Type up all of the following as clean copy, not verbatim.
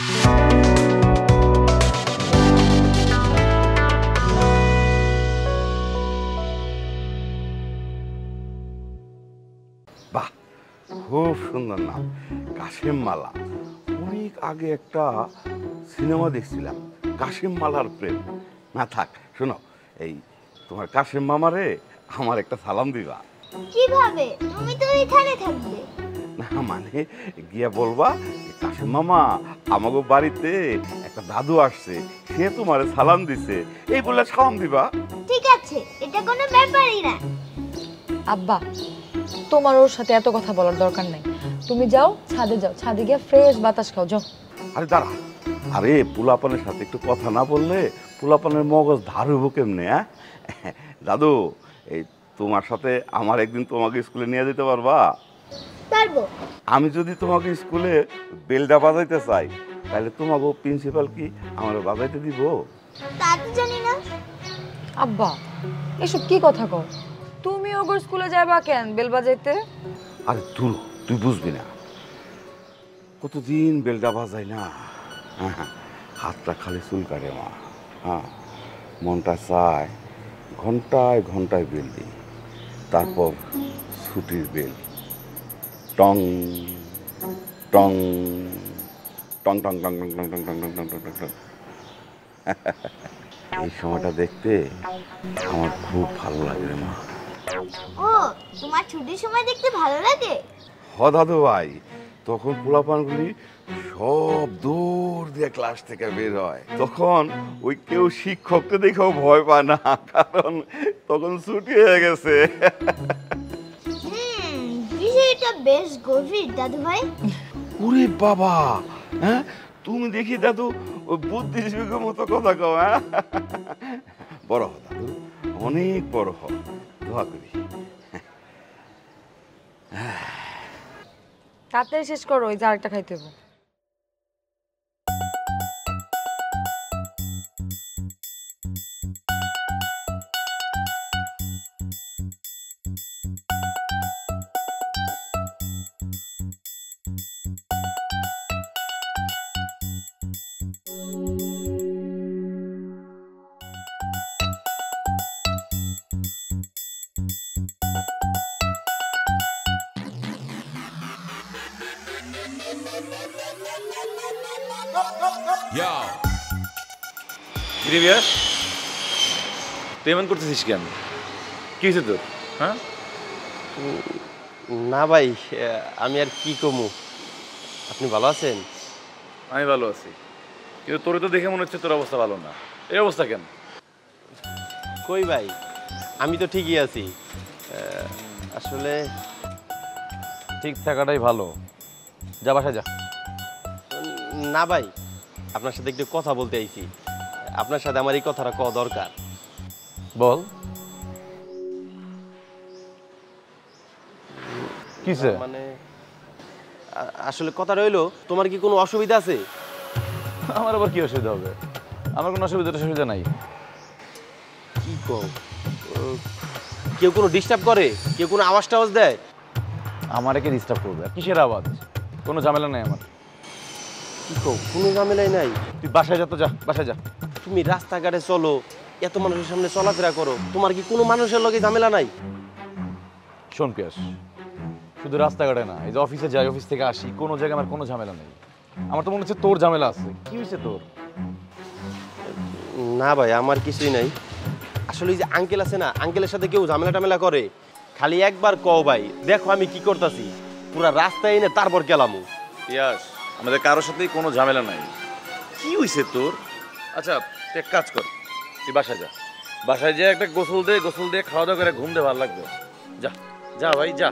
বাহ, খুব সুন্দর নাম, কাশেম মালা। অনেক আগে একটা সিনেমা দেখছিলাম, কাশেম মালার প্রেম। না থাক, শোনো, এই তোমার কাশেম মামারে আমার একটা সালাম দিবা। কিভাবে? তুমি তো এখানে থাকবে। না মানে গিয়া বলবা, কাশেম মামা আমাগো বাড়িতে একটা দাদু আসছে, সে তোমারে সালাম দিছে, এই বলে সালাম দিবা। ঠিক আছে, এটা কোনো ব্যাপারই না। আব্বা, তোমার ওর সাথে এত কথা বলার দরকার নাই। তুমি যাও, ছাদে যাও, ছাদে গিয়ে ফ্রেশ বাতাস খাও, যাও। আরে দাঁড়া, আরে পোলাপানের সাথে একটু কথা না বললে পোলাপানের মগজ ধার হইব কেমনে? হ্যাঁ দাদু, এই তোমার সাথে আমার একদিন তোমাকে স্কুলে নিয়ে যেতে পারবা? পারবো। আমি যদি তোমাকে স্কুলে বেলটা বাজাইতে চাই, তাহলে তোমাকে প্রিন্সিপাল কি আমার বাজাইতে দিব? তা তো জানি না। আব্বা, এসব কি কথা কও? তুমি ওগো স্কুলে যাবা কেন বেল বাজাইতে? আরে তুই বুঝবি না, কতদিন বেলটা বাজাই না, হাতটা খালি চুলকারে মা। হ্যাঁ, মনটা চায় ঘন্টায় ঘন্টায় বেল দিই, তারপর ছুটির বেল, টং টং টং টং টং টং টং টং টং টং টং টং টং। এই সময়টা দেখতে আমার খুব ভালো লাগে রে মা। ও, তোমার ছুটির সময় দেখতে ভালো লাগে? হ দাদু ভাই, তখন পোলাপানগুলি সব দৌড় দিয়ে ক্লাস থেকে বের হয়, তখন ওই কেউ শিক্ষককে দেখেও ভয় পায় না, কারণ তখন ছুটি হয়ে গেছে। বিষয়টা বেশ গভীর দাদু ভাই। ওরে বাবা, হ্যাঁ তুমি দেখি দাদু ওই বুদ্ধিজীবীর মতো কথা কও। হ্যাঁ, বড় হ দাদু, অনেক বড় হ, দোয়া করি। তাড়াতাড়ি শেষ করো, ওই যে আরেকটা খাইতে হবে। তুই এমন করতেছিস কেন? কি হয়েছে তোর? হ্যাঁ না ভাই, আমি আর কি কমু। আপনি ভালো আছেন? আমি ভালো আছি, কিন্তু তোর তো দেখে মনে হচ্ছে তোর অবস্থা ভালো না। এই অবস্থা কেন? কই ভাই, আমি তো ঠিকই আছি। আসলে ঠিক থাকাটাই ভালো। যা বাসায় যা। না ভাই, আপনার সাথে একটু কথা বলতে আইছি। আপনার সাথে আমার এই কথাটা কওয়া দরকার। বল কিসে? মানে আসলে কথা রইলো, তোমার কি কোনো অসুবিধা আছে? আমার আবার কি অসুবিধা হবে? আমার কোনো অসুবিধা নাই। কি কও, কেউ কোনো ডিস্টার্ব করে? কেউ কোনো আওয়াজ টাওয়াজ দেয়? আমার একে ডিস্টার্ব করবে? কিসের আওয়াজ? কোনো ঝামেলা নাই আমার। কি কও, কোনো ঝামেলাই নাই? তুই বাসায় যা, তো যা, বাসায় যা। তুমি রাস্তাঘাটে চলো, এত মানুষের সামনে চলাফেরা করো, তোমার কি কোনো মানুষের লগে ঝামেলা নাই? শোন পিয়াস, শুধু রাস্তাঘাটে না, এই যে অফিসে যাই, অফিস থেকে আসি, কোনো জায়গায় আমার কোনো ঝামেলা নেই। আমার তো মনে হচ্ছে তোর ঝামেলা আছে। কি হয়েছে তোর? না ভাই, আমার কিছুই নাই। আসলে এই যে আঙ্কেল আছে না, আঙ্কেলের সাথে কেউ ঝামেলা টামেলা করে, খালি একবার কও ভাই, দেখো আমি কি করতেছি, পুরা রাস্তায় এনে তারপর গেলাম। পিয়াস, আমাদের কারোর সাথেই কোনো ঝামেলা নাই। কি হয়েছে তোর? আচ্ছা তুই এক কাজ কর, তুই বাসায় যা। বাসায় যেয়ে একটা গোসল দিয়ে খাওয়া দাওয়া করে ঘুম দে, ভালো লাগবে। যা যা ভাই যা।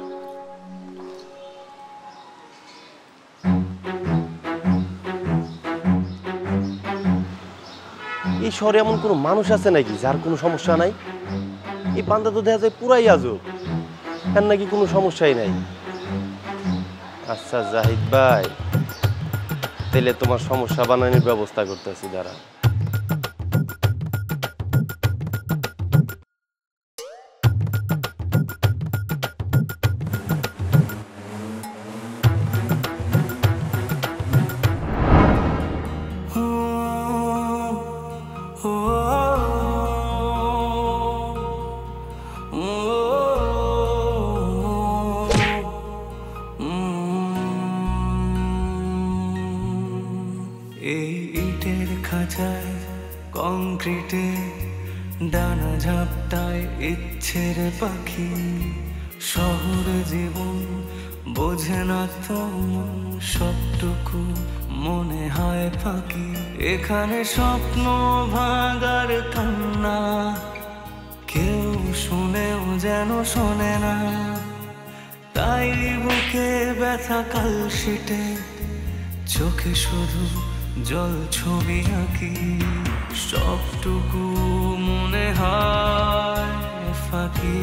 এই শহরে এমন কোনো মানুষ আছে নাকি যার কোনো সমস্যা নাই? এই বান্দা তো দেখা যায় পুরাই আজব, এর নাকি কোনো সমস্যাই নাই। আচ্ছা জাহিদ ভাই, তাহলে তোমার সমস্যা বানানোর ব্যবস্থা করতেছি, দাঁড়া। কংক্রিটে ডানা ঝাপটায় ইচ্ছের পাখি, শহর জীবন বোঝে না তো সবটুকু মনে হয় ফাঁকি। এখানে স্বপ্ন ভাঙার কান্না কেউ শুনেও যেন শোনে না, তাই বুকে ব্যথা কালশিটে চোখে শুধু জল ছবি আঁকি। সবটুকু মনে হয় ফাঁকি।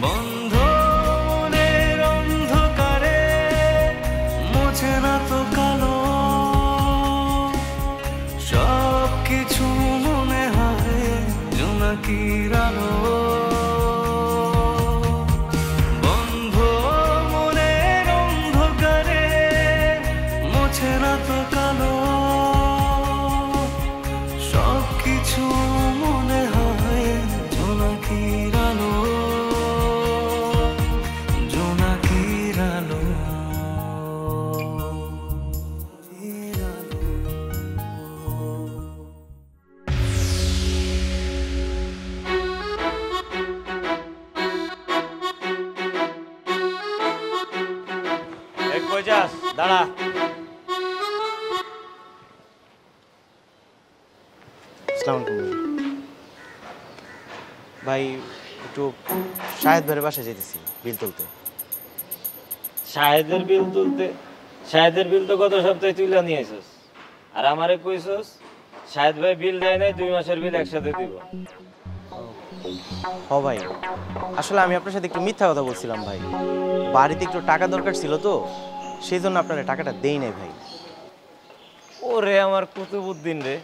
বন্ধ মনের অন্ধকারে মোছে না তো কালো, সব কিছু মনে হয় জোনাকির আলো। বন্ধ মনের অন্ধকারে মোছে না তো কালো, সব কিছু মনে হয় জোনাকির আলো, জোনাকির আলো। কই যাস? দাঁড়া। আসসালামু আলাইকুম ভাই, একটু শাহেদ ভাইয়ের বাসায় যেতেছি বিল তুলতে। শাহেদের বিল তুলতে? শাহেদের বিল তো গত সপ্তাহে তুলে নিয়ে আসিস, আর আমারে কইছস শাহেদ ভাই বিল দেয় নাই, 2 মাসের বিল একসাথে দিব। হ ভাই, আসলে আমি আপনার সাথে একটু মিথ্যা কথা বলছিলাম ভাই। বাড়িতে একটু টাকা দরকার ছিল তো, সেই জন্য আপনার টাকাটা দেই নাই ভাই। ওরে আমার কুতুবুদ্দিন রে,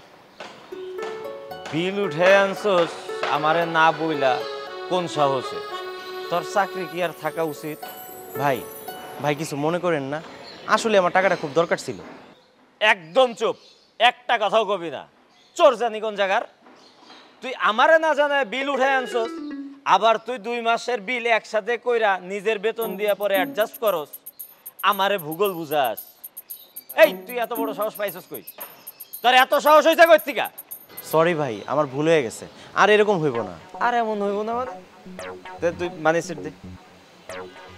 বিল উঠে আনছস আমারে না বইলা কোন সাহসে? তোর চাকরি কি আর থাকা উচিত? ভাই ভাই কিছু মনে করেন না, আসলে আমার টাকাটা খুব দরকার ছিল। একদম চুপ, একটা কথাও কবি না। চোর জানি কোন জায়গার। তুই আমারে না জানায় বিল উঠে আনছস, আবার তুই 2 মাসের বিল একসাথে কইরা নিজের বেতন দিয়া পরে অ্যাডজাস্ট করস, আমারে ভূগোল বুঝাস। এই তুই এত বড় সাহস পাইছস কই? তোর এত সাহস হইছে কই থেকে? সরি ভাই, আমার ভুল হয়ে গেছে, আর এরকম হইব না। আর এমন হইব না মানে? তুই মানে সিট দে।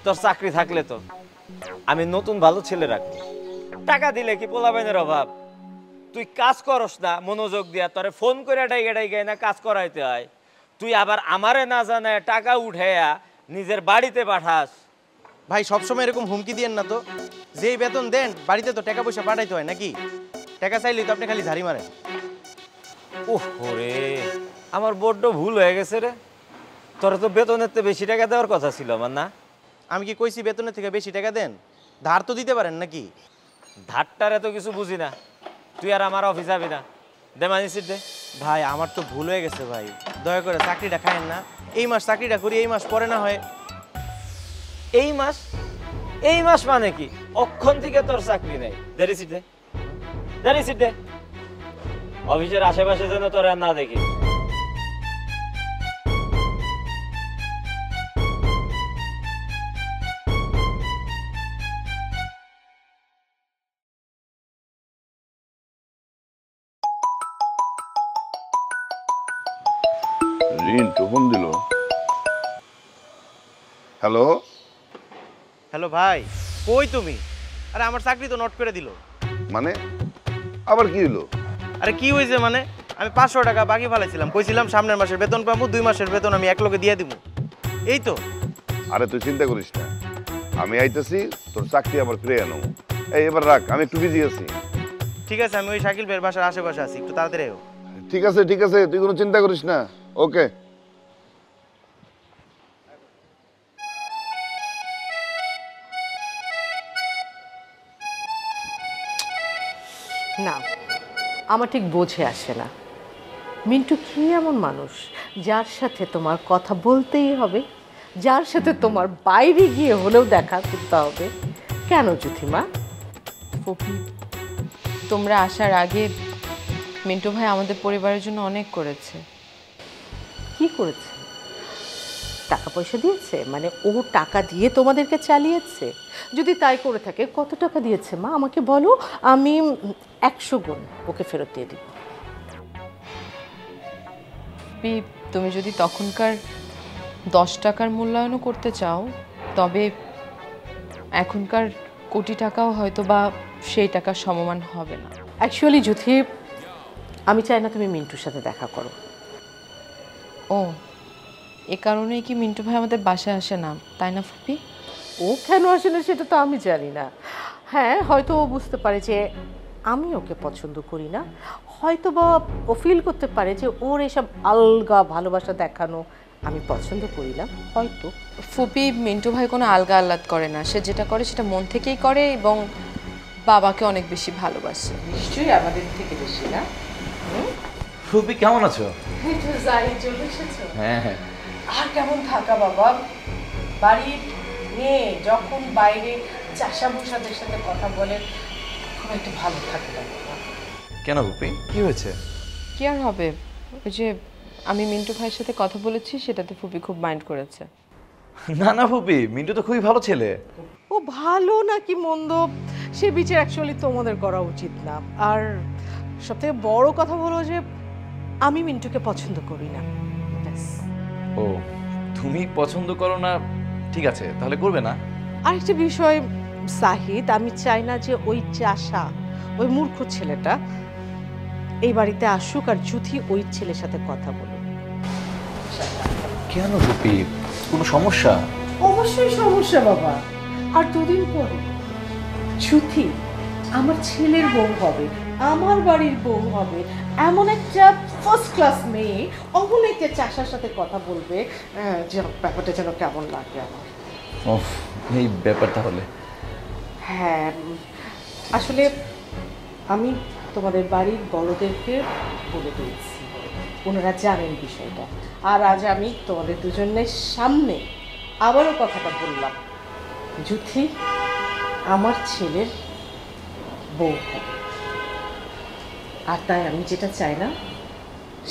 তোর চাকরি থাকলে তো আমি নতুন ভালো ছেলে রাখবো। টাকা দিলে কি পোলাপাইনের অভাব? তুই কাজ করস না মনোযোগ দিয়া, তোরে ফোন করে ডাইগাই না কাজ করাইতে হয়। তুই আবার আমারে না জানায় টাকা উঠাইয়া নিজের বাড়িতে পাঠাস। ভাই সবসময় এরকম হুমকি দিয়েন না তো। যেই বেতন দেন বাড়িতে তো টাকা পয়সা পাঠাইতে হয় নাকি? টাকা চাইলেই তো আপনি খালি ঝাড়ি মারেন। ওরে আমার বড্ড ভুল হয়ে গেছে রে। তোরা তো বেতনের তো বেশি টাকা দেওয়ার কথা ছিল আমার, না? আমি কি কইছি বেতনের থেকে বেশি টাকা দেন? ধার তো দিতে পারেন নাকি? ধারটার এত কিছু বুঝি না। তুই আর আমার অফিস যাবি না, দে মানি সিট দে। ভাই আমার তো ভুল হয়ে গেছে ভাই, দয়া করে চাকরিটা খায়েন না। এই মাস চাকরিটা করি, এই মাস পরে না হয়। এই মাস? এই মাস মানে কি? অক্ষণ থেকে তোর চাকরি নেই। দেরি সিট দে, দেরি সিট দে। অফিসের আশেপাশে যেন তোর আর না দেখি। রিন্টু ফোন দিল। হ্যালো হ্যালো ভাই, কই তুমি? আরে আমার চাকরি তো নোট করে দিল। মানে আবার কি হলো? আরে কি হয়েছে মানে? আমি 500 টাকা বাকি ফেলাইছিলাম, কইছিলাম সামনের মাসের বেতন পাবো, 2 মাসের বেতন আমি এক লগে দিয়ে দিব। এই তো। আরে তুই চিন্তা করিস না, আমি আইতেছি, তোর চাকরি আবার ফিরে আনো। এই এবার রাখ, আমি একটু বিজি আছি। ঠিক আছে, আমি ওই শাকিল ভাইয়ের বাসার আশেপাশে আছি, একটু তাড়াতাড়ি আও। ঠিক আছে ঠিক আছে, তুই কোনো চিন্তা করিস না। ওকে। না, আমার ঠিক বোঝে আসে না মিন্টু কি এমন মানুষ যার সাথে তোমার কথা বলতেই হবে, যার সাথে তোমার বাইরে গিয়ে হলেও দেখা করতে হবে। কেন জ্যোতিমা? ফুপি, তোমরা আসার আগে মিন্টু ভাই আমাদের পরিবারের জন্য অনেক করেছে। কি করেছে? টাকা পয়সা দিয়েছে? মানে ও টাকা দিয়ে তোমাদেরকে চালিয়েছে? যদি তাই করে থাকে কত টাকা দিয়েছে মা আমাকে বলো, আমি 100 গুণ ওকে ফেরত দিয়ে দিব। তুমি যদি তখনকার 10 টাকার মূল্যায়নও করতে চাও, তবে এখনকার কোটি টাকাও হয়তো বা সেই টাকার সমমান হবে না। অ্যাকচুয়ালি যুথি, আমি চাই না তুমি মিন্টুর সাথে দেখা করো। ও, এ কারণেই কি মিন্টু ভাই আমাদের বাসায় আসে না, তাই না ফুপি? ও কেন আসে না সেটা তো আমি জানি না। হ্যাঁ, হয়তো ও বুঝতে পারে যে আমি ওকে পছন্দ করি না, হয়তো বা ও ফিল করতে পারে যে ওর এসব আলগা ভালোবাসা দেখানো আমি পছন্দ করি না, হয়তো। ফুপি, মিন্টু ভাই কোনো আলগা আহ্লাদ করে না, সে যেটা করে সেটা মন থেকেই করে এবং বাবাকে অনেক বেশি ভালোবাসে। নিশ্চয়ই আমাদের থেকে বেশি না? ফুপি কেমন আছো? চলে এসেছো? হ্যাঁ হ্যাঁ। আর কেমন থাকা বাবা, বাড়ির মেয়ে যখন বাইরে চাষা ভূষাদের সাথে কথা বলে খুব একটু ভালো থাকে না বাবা। কেন ফুপি, কি হয়েছে? কি আর হবে, ওই যে আমি মিন্টু ভাইয়ের সাথে কথা বলেছি সেটাতে ফুপি খুব মাইন্ড করেছে। না না ফুপি, মিন্টু তো খুবই ভালো ছেলে। ও ভালো নাকি মন্দ সে বিচার অ্যাকচুয়ালি তোমাদের করা উচিত না। আর সবথেকে বড় কথা হলো যে আমি মিন্টুকে পছন্দ করি না। ব্যাস। ও, তুমি পছন্দ করো না, ঠিক আছে, তাহলে করবে না। আরেকটা বিষয় সাহিদ, আমি চাই না যে ওই চাষা, ওই মূর্খ ছেলেটা এই বাড়িতে আসুক আর যুথি ওই ছেলের সাথে কথা বলুক। কেন ফুপি, কোনো সমস্যা? অবশ্যই সমস্যা বাবা। আর দুদিন পরে যুথি আমার ছেলের বউ হবে, আমার বাড়ির বউ হবে, এমন একটা ফার্স্ট ক্লাস মেয়ে অমন একটা চাষার সাথে কথা বলবে, যে ব্যাপারটা যেন কেমন লাগে আমার। ওফ, এই ব্যাপার তাহলে। হ্যাঁ, আসলে আমি তোমাদের বাড়ির বড়দেরকে বলে দিয়েছি, ওনারা জানেন বিষয়টা। আর আজ আমি তোমাদের দুজনের সামনে আবারও কথাটা বললাম, যুথি আমার ছেলের বউ হবে। আর তাই আমি যেটা চাই না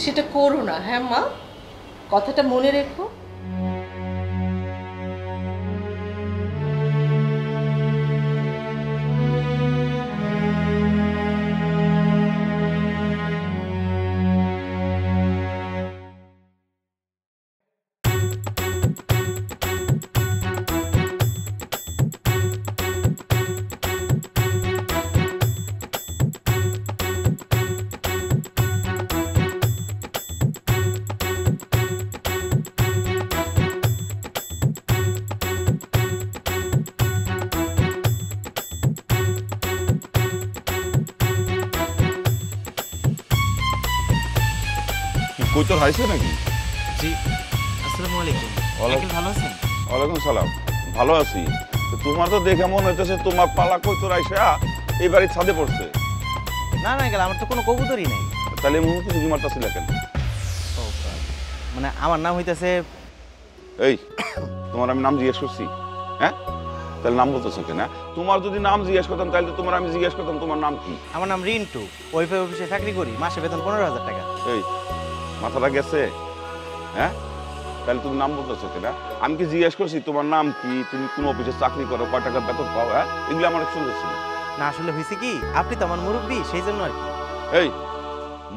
সেটা করো না। হ্যাঁ মা, কথাটা মনে রেখো। কই তোর হাইছে নাকি? জি, আসসালামু আলাইকুম। ওয়ালাইকুম। ভালো আছেন? ওয়ালাইকুম সালাম, ভালো আছি। তো তোমার তো দেখে মনে হইতেছে তোমার পালা কই তোর আইসা এই বাড়ির ছাদে পড়ছে। না না গেল, আমার তো কোনো কবুতরই নাই। তাহলে মুখ কিছু মারতেছিল কেন? মানে আমার নাম হইতেছে, এই তোমার আমি নাম জিজ্ঞেস করছি, হ্যাঁ? তাহলে নাম বলতেছো কেন? তোমার যদি নাম জিজ্ঞেস করতাম তাহলে তো তোমার আমি জিজ্ঞেস করতাম তোমার নাম কি। আমার নাম রিন্টু, ওয়াইফাই অফিসে চাকরি করি, মাসে বেতন 15,000 টাকা। এই মাথাটা গেছে, হ্যাঁ? তাহলে তুমি নাম বলতেছো কেন? আমি কি জিজ্ঞেস করছি তোমার নাম কি, তুমি কোন অফিসে চাকরি করো, কয় টাকা বেতন পাও, হ্যাঁ? এগুলো আমার শুনতে ছিল না, আসলে হয়েছে কি, আপনি তো আমার মুরব্বী, সেই জন্য আর কি। এই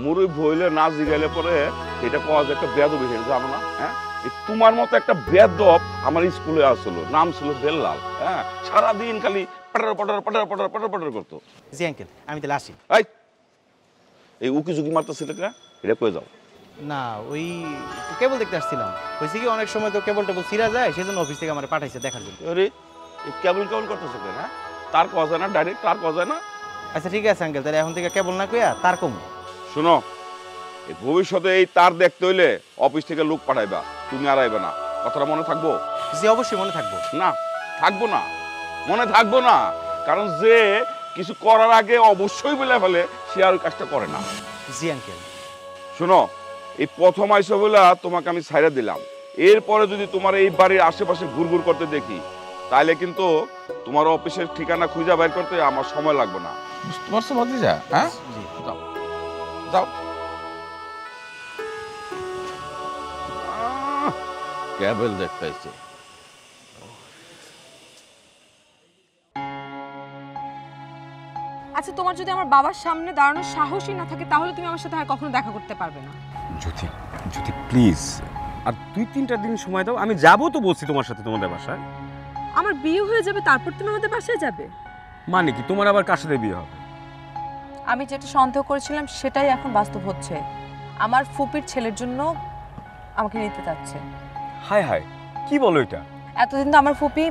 মুরব্বি হইলে না জিগাইলে পরে এটা পাওয়া যায় একটা বেয়াদবি হয়ে জানো না, হ্যাঁ? এই তোমার মতো একটা বেয়াদব আমার স্কুলে আসলো, নাম ছিল বেল্লাল, হ্যাঁ? সারাদিন খালি Potter Potter Potter Potter Potter Potter করতো। জি আঙ্কেল, আমি তাহলে আসি। এই উকি ঝুঁকি মারতেছিল না, এটা কয়ে যাও। না, ওই কেবল দেখতে আসছিলাম। হয়েছে কি, অনেক সময় তো কেবল টেবল ছিঁড়া যায়, সেই জন্য অফিস থেকে আমার পাঠাইছে দেখার জন্য। আরে এই কেবল কেবল করতেছো কেন, হ্যাঁ? তার কওয়া যায় না, ডাইরেক্ট তার কওয়া যায় না? আচ্ছা ঠিক আছে আঙ্কেল, তাহলে এখন থেকে কেবল না কইয়া তার কম। শোনো, এই ভবিষ্যতে এই তার দেখতে হইলে অফিস থেকে লোক পাঠাইবা, তুমি আর আইবা না। কথাটা মনে থাকবো? জি অবশ্যই মনে থাকবো। না, থাকবো না, মনে থাকবো না। কারণ যে কিছু করার আগে অবশ্যই বলে ফেলে সে আর ওই কাজটা করে না। জি আঙ্কেল। শোনো, এই প্রথম আইসা বলে তোমাকে আমি ছাইড়া দিলাম, এরপরে যদি তোমার এই বাড়ির আশেপাশে ঘুরঘুর করতে দেখি তাহলে কিন্তু তোমার অফিসের ঠিকানা খুঁজে বের করতে আমার সময় লাগবে না। তোমার সব যা, হ্যাঁ? যাও যাও। ক্যাবেল দেখতেছে। আচ্ছা, তোমার যদি আমার বাবার সামনে দাঁড়ানোর সাহসই না থাকে তাহলে তুমি আমার সাথে আর কখনো দেখা করতে পারবে না। যদি যদি প্লিজ আর 2-3টা দিন সময় দাও, আমি যাবো তো বলছি তোমার সাথে তোমাদের বাসায়। আমার বিয়ে হয়ে যাবে তারপর তুমি আমাদের বাসায় যাবে? মানে কি তোমার আবার কার সাথে বিয়ে হবে? আমি যেটা সন্দেহ করেছিলাম সেটাই এখন বাস্তব হচ্ছে। আমার ফুপির ছেলের জন্য আমাকে নিতে চাচ্ছে। হায় হায়, কি বলো এটা? এতদিন তো আমার ফুপি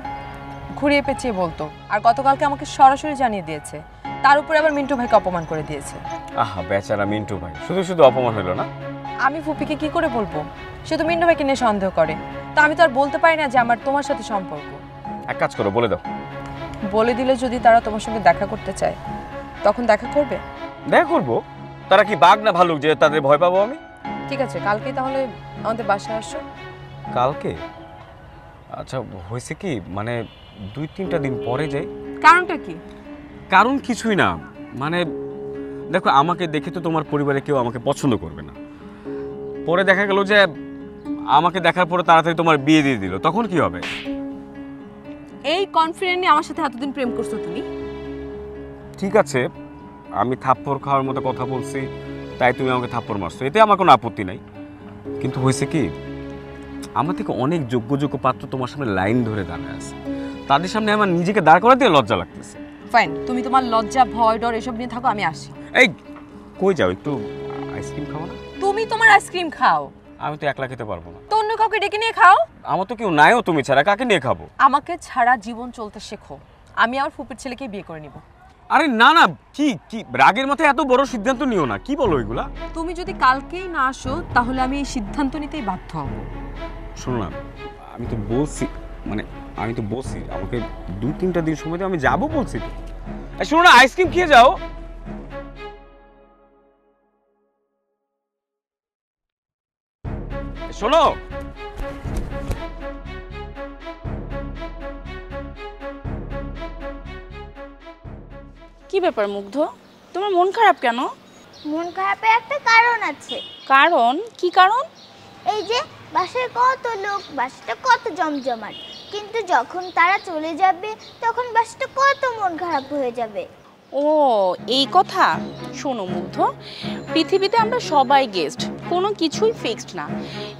ঘুরিয়ে পেঁচিয়ে বলতো, আর গতকালকে আমাকে সরাসরি জানিয়ে দিয়েছে। তার উপরে আবার মিন্টু ভাইকে অপমান করে দিয়েছে। আহা বেচারা মিন্টু ভাই, শুধু শুধু অপমান হলো না? আমি ফুপিকে কি করে বলবো? সে তো মিন্টু ভাইকে নিয়ে সন্দেহ করে। তা আমি তো আর বলতে পারি না যে আমার তোমার সাথে সম্পর্ক। এক কাজ করো, বলে দাও। বলে দিলে যদি তারা তোমার সঙ্গে দেখা করতে চায় তখন দেখা করবে? দেখা করবো। তারা কি বাঘ না ভালুক যে তাদের ভয় পাবো আমি? ঠিক আছে, কালকেই তাহলে আমাদের বাসায় আসো। কালকে? আচ্ছা, হয়েছে কি, মানে 2-3টা দিন পরে যাই। কারণটা কি? কারণ কিছুই না, মানে দেখো আমাকে দেখে তো তোমার পরিবারে কেউ আমাকে পছন্দ করবে না। পরে দেখা গেল যে আমাকে দেখার পরে তাড়াতাড়ি তোমার বিয়ে দিয়ে দিল, তখন কি হবে? এই কনফিডেন্ট নিয়ে আমার সাথে এতদিন প্রেম করছো তুমি? ঠিক আছে, আমি থাপ্পড় খাওয়ার মতো কথা বলছি তাই তুমি আমাকে থাপ্পড় মারছো, এতে আমার কোনো আপত্তি নাই। কিন্তু হয়েছে কি, আমার থেকে অনেক যোগ্য যোগ্য পাত্র তোমার সামনে লাইন ধরে দাঁড়ায় আছে, তাদের সামনে আমার নিজেকে দাঁড় করাতে লজ্জা লাগতেছে। ফাইন, তুমি তোমার লজ্জা ভয় ডর এসব নিয়ে থাকো, আমি আসি। এই কই যাও? একটু আইসক্রিম খাও না? তুমি তোমার আইসক্রিম খাও, আমি তো একলা খেতে পারবো না। তো অন্য কাউকে ডেকে নিয়ে খাও। আমার তো কেউ নাইও তুমি ছাড়া, কাকে নিয়ে খাবো? আমাকে ছাড়া জীবন চলতে শেখো। আমি আমার ফুপির ছেলেকে বিয়ে করে নিব। আরে না না, কি কি রাগের মাথায় এত বড় সিদ্ধান্ত নিও না। কি বলো এগুলা? তুমি যদি কালকেই না আসো তাহলে আমি এই সিদ্ধান্ত নিতেই বাধ্য হব। শোনো না, আমি তো বলছি, মানে আমি তো বলছি আমাকে 2-3টা দিন সময় দাও, আমি যাবো বলছি তো। শোনো না, আইসক্রিম খেয়ে যাও। শোনো, কি ব্যাপার মুগ্ধ, তোমার মন খারাপ কেন? মন খারাপের একটা কারণ আছে। কারণ? কি কারণ? এই যে বাসায় কত লোক, বাসাটা কত জমজমাট, কিন্তু যখন তারা চলে যাবে তখন বাসাটা কত মন খারাপ হয়ে যাবে। ও এই কথা। শোনো মুগ্ধ, পৃথিবীতে আমরা সবাই গেস্ট, কোনো কিছুই ফিক্সড না।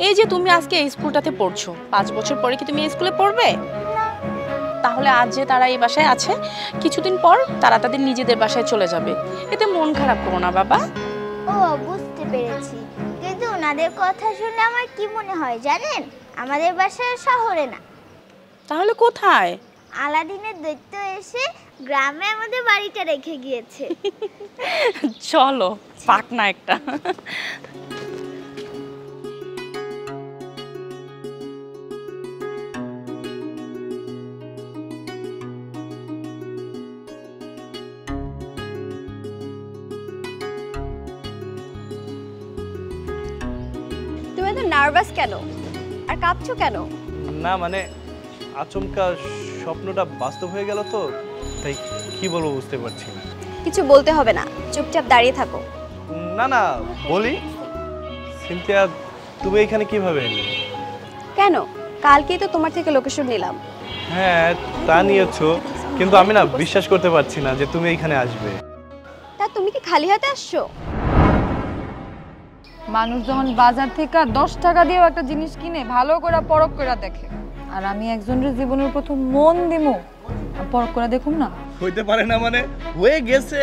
এই যে তুমি আজকে এই স্কুলটাতে পড়ছো, 5 বছর পরে কি তুমি এই স্কুলে পড়বে? তাহলে আজ যে তারা এই বাসায় আছে, কিছুদিন পর তারা তাদের নিজেদের বাসায় চলে যাবে। এতে মন খারাপ করো না বাবা। ও বুঝতে পেরেছি, কিন্তু ওনাদের কথা শুনে আমার কি মনে হয় জানেন? আমাদের বাসা শহরে না। তাহলে কোথায়? আলাদিনের দৈত্য এসে গ্রামে আমাদের বাড়িটা রেখে গিয়েছে। চলো, পাক না একটা। তুমি এত নার্ভাস কেন আর কাঁপছো কেন? না মানে আচমকা স্বপ্নটা বাস্তব হয়ে গেল তো, তাই কি বলবো বুঝতে পারছি না। কিছু বলতে হবে না, চুপচাপ দাঁড়িয়ে থাকো। না না বলি, সিনথিয়া তুমি এখানে কিভাবে এলে? কেন? কালকেই তো তোমার থেকে লোকেশন নিলাম। হ্যাঁ তা নিয়েছো, কিন্তু আমি না বিশ্বাস করতে পারছি না যে তুমি এখানে আসবে। তা তুমি কি খালি হাতে আসছো? মানুষ যখন বাজার থেকে 10 টাকা দিয়েও একটা জিনিস কিনে ভালো করে পরখ করে দেখে, আর আমি একজনের জীবনের প্রথম মন দিমু আর পরখ করে দেখুম না? হইতে পারে না মানে হয়ে গেছে।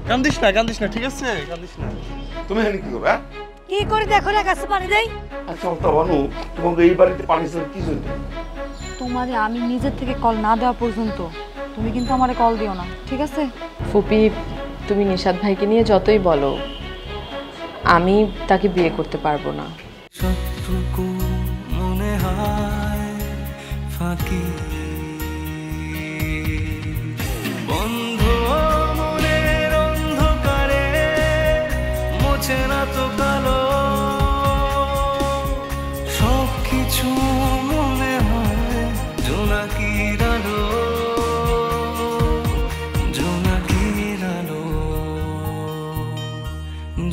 কান্দিস না ঠিক আছে, কান্দিস না। তুমি এখানে কি করবে? কি করে দেখো না কাছে পানি দেই? আচ্ছা বানু, তোমাকে এই বাড়িতে পানি কি জন্য? তোমারে আমি নিজের থেকে কল না দেওয়া পর্যন্ত তুমি কিন্তু আমারে কল দিও না, ঠিক আছে? ফুপি, তুমি নিশাদ ভাইকে নিয়ে যতই বলো, আমি তাকে বিয়ে করতে পারবো না। সবটুকু মনে হয় ফাঁকি, বন্ধ মনের অন্ধকারে মোছে না তো কালো, সব কিছু মনে হয় জোনাকির আলো, জোনাকির আলো,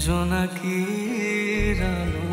জোনাকির আলো।